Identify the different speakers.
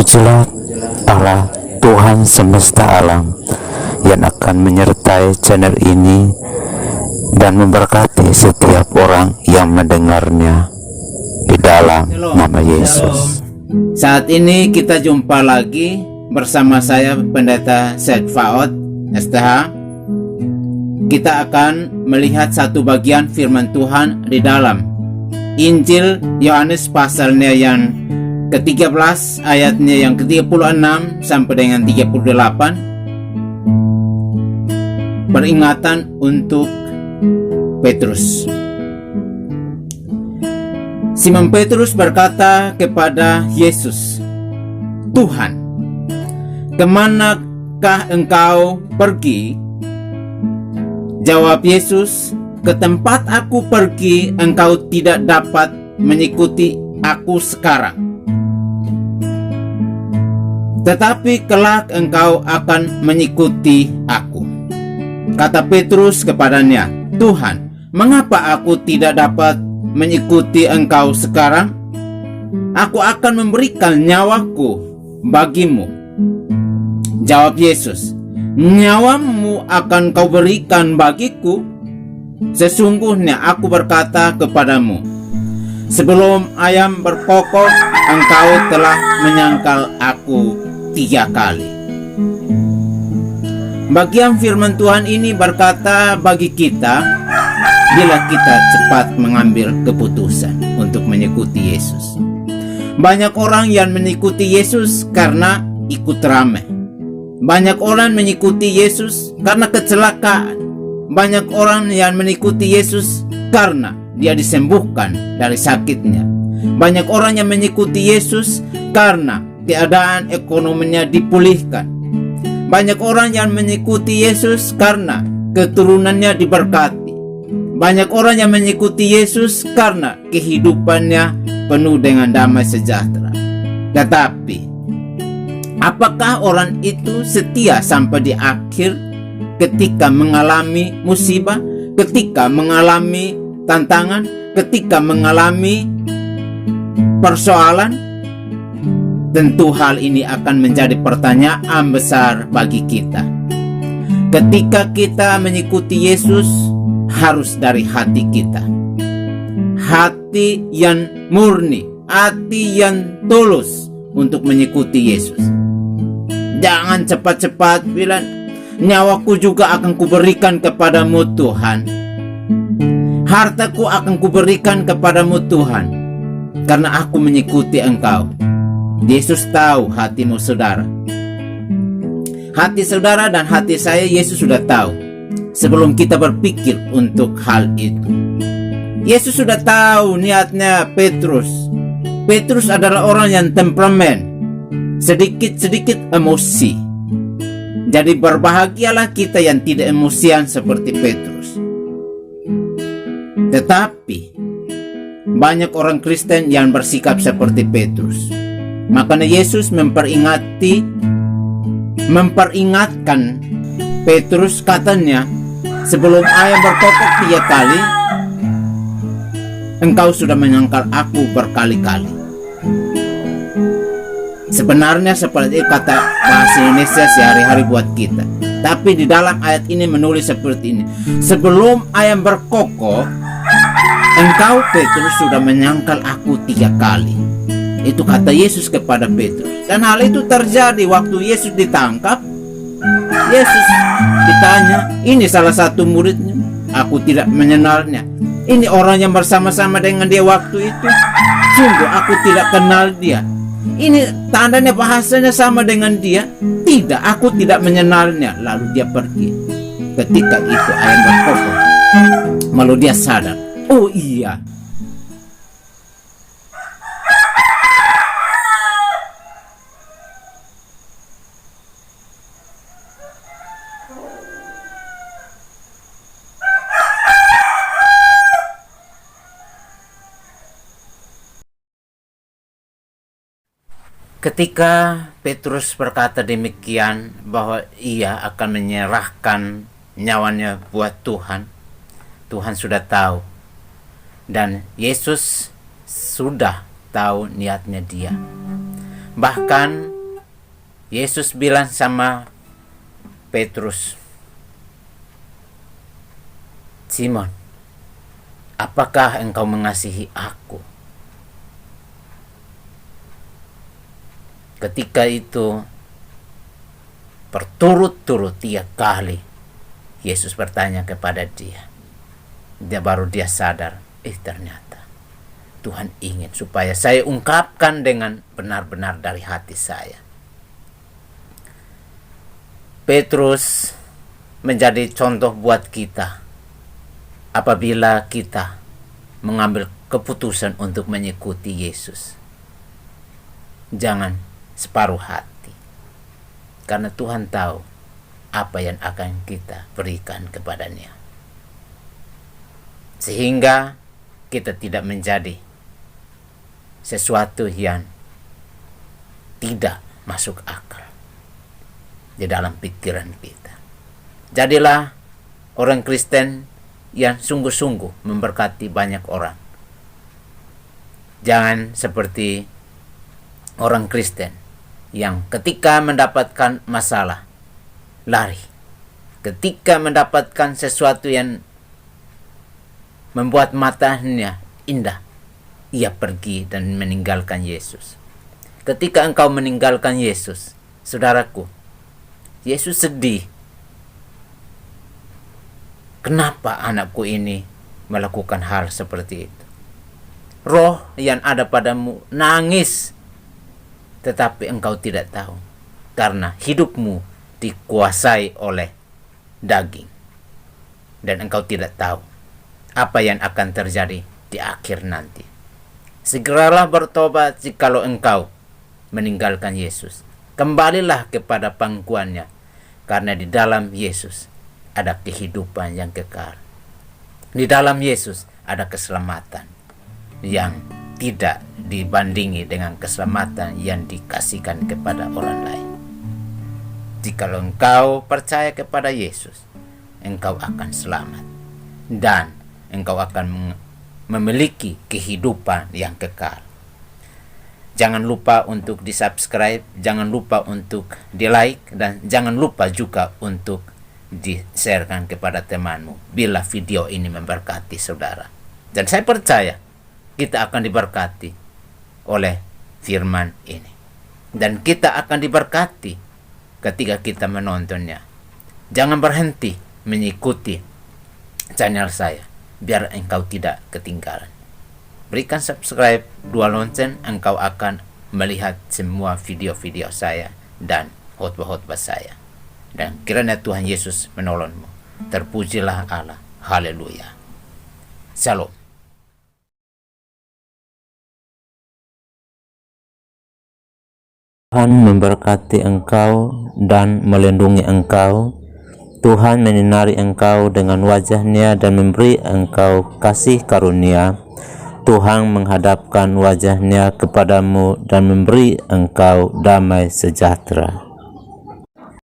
Speaker 1: Terpujilah Allah Tuhan semesta alam yang akan menyertai channel ini dan memberkati setiap orang yang mendengarnya di dalam nama Yesus.
Speaker 2: Saat ini kita jumpa lagi bersama saya Pendeta Syed Faud STH. Kita akan melihat satu bagian firman Tuhan di dalam Injil Yohanes pasalnya yang ke-13 ayatnya yang ke-36 sampai dengan 38. Peringatan untuk Petrus. Simon Petrus berkata kepada Yesus, "Tuhan, kemanakah engkau pergi?" Jawab Yesus, "Ke tempat aku pergi engkau tidak dapat mengikuti aku sekarang. Tetapi kelak engkau akan mengikuti aku." Kata Petrus kepadanya, "Tuhan, mengapa aku tidak dapat mengikuti engkau sekarang? Aku akan memberikan nyawaku bagimu." Jawab Yesus, "Nyawamu akan kau berikan bagiku? Sesungguhnya aku berkata kepadamu, sebelum ayam berkokok, engkau telah menyangkal aku 3 kali." Bagian firman Tuhan ini berkata bagi kita, bila kita cepat mengambil keputusan untuk mengikuti Yesus. Banyak orang yang mengikuti Yesus karena ikut ramai. Banyak orang mengikuti Yesus karena kecelakaan. Banyak orang yang mengikuti Yesus karena dia disembuhkan dari sakitnya. Banyak orang yang mengikuti Yesus karena keadaan ekonominya dipulihkan. Banyak orang yang mengikuti Yesus karena keturunannya diberkati. Banyak orang yang mengikuti Yesus karena kehidupannya penuh dengan damai sejahtera. Tetapi, apakah orang itu setia sampai di akhir ketika mengalami musibah, ketika mengalami tantangan, ketika mengalami persoalan? Tentu hal ini akan menjadi pertanyaan besar bagi kita. Ketika kita mengikuti Yesus, harus dari hati kita. Hati yang murni, hati yang tulus untuk mengikuti Yesus. Jangan cepat-cepat bilang, "Nyawaku juga akan kuberikan kepadamu Tuhan. Hartaku akan kuberikan kepadamu Tuhan, karena aku mengikuti engkau." Yesus tahu hatimu saudara. Hati saudara dan hati saya Yesus sudah tahu sebelum kita berpikir untuk hal itu. Yesus sudah tahu niatnya Petrus. Petrus adalah orang yang temperamen, sedikit-sedikit emosi. Jadi berbahagialah kita yang tidak emosian seperti Petrus. Tetapi banyak orang Kristen yang bersikap seperti Petrus. Makanya Yesus memperingatkan Petrus, katanya, "Sebelum ayam berkokok 3 kali, engkau sudah menyangkal aku berkali-kali." Sebenarnya seperti kata bahasa Indonesia sehari-hari buat kita. Tapi di dalam ayat ini menulis seperti ini, "Sebelum ayam berkokok, engkau Petrus sudah menyangkal aku 3 kali." Itu kata Yesus kepada Petrus. Dan hal itu terjadi waktu Yesus ditangkap. Yesus ditanya, "Ini salah satu muridnya, aku tidak mengenalnya. Ini orang yang bersama-sama dengan dia waktu itu. Sungguh aku tidak kenal dia. Ini tandanya bahasanya sama dengan dia. Tidak, aku tidak mengenalnya." Lalu dia pergi. Ketika itu ayam berkokok. Lalu dia sadar, "Oh iya, Ketika Petrus berkata demikian, bahwa ia akan menyerahkan nyawanya buat Tuhan, Tuhan sudah tahu. Dan Yesus sudah tahu niatnya dia. Bahkan Yesus bilang sama Petrus, "Simon, apakah engkau mengasihi aku?" Ketika itu berturut-turut 3 kali Yesus bertanya kepada dia. Baru dia sadar, ternyata Tuhan ingin supaya saya ungkapkan dengan benar-benar dari hati saya. Petrus menjadi contoh buat kita apabila kita mengambil keputusan untuk mengikuti Yesus. Jangan separuh hati, karena Tuhan tahu apa yang akan kita berikan kepadanya, sehingga kita tidak menjadi sesuatu yang tidak masuk akal di dalam pikiran kita. Jadilah orang Kristen yang sungguh-sungguh memberkati banyak orang. Jangan seperti orang Kristen yang ketika mendapatkan masalah lari, ketika mendapatkan sesuatu yang membuat matanya indah, ia pergi dan meninggalkan Yesus. Ketika engkau meninggalkan Yesus, saudaraku, Yesus sedih. Kenapa anakku ini melakukan hal seperti itu? Roh yang ada padamu nangis, tetapi engkau tidak tahu, karena hidupmu dikuasai oleh daging, dan engkau tidak tahu apa yang akan terjadi di akhir nanti. Segeralah bertobat jikalau engkau meninggalkan Yesus. Kembalilah kepada pangkuannya, karena di dalam Yesus ada kehidupan yang kekal. Di dalam Yesus ada keselamatan yang tidak dibandingi dengan keselamatan yang dikasihkan kepada orang lain. Jikalau engkau percaya kepada Yesus, engkau akan selamat dan engkau akan memiliki kehidupan yang kekal. Jangan lupa untuk di-subscribe, jangan lupa untuk di-like, dan jangan lupa juga untuk di-sharekan kepada temanmu bila video ini memberkati saudara. Dan saya percaya kita akan diberkati oleh firman ini, dan kita akan diberkati ketika kita menontonnya. Jangan berhenti mengikuti channel saya biar engkau tidak ketinggalan. Berikan subscribe, 2 lonceng, engkau akan melihat semua video-video saya dan khotbah-khotbah saya. Dan kiranya Tuhan Yesus menolongmu. Terpujilah Allah. Haleluya. Shalom.
Speaker 1: Tuhan memberkati engkau dan melindungi engkau. Tuhan menyinari engkau dengan wajah-Nya dan memberi engkau kasih karunia. Tuhan menghadapkan wajah-Nya kepadamu dan memberi engkau damai sejahtera.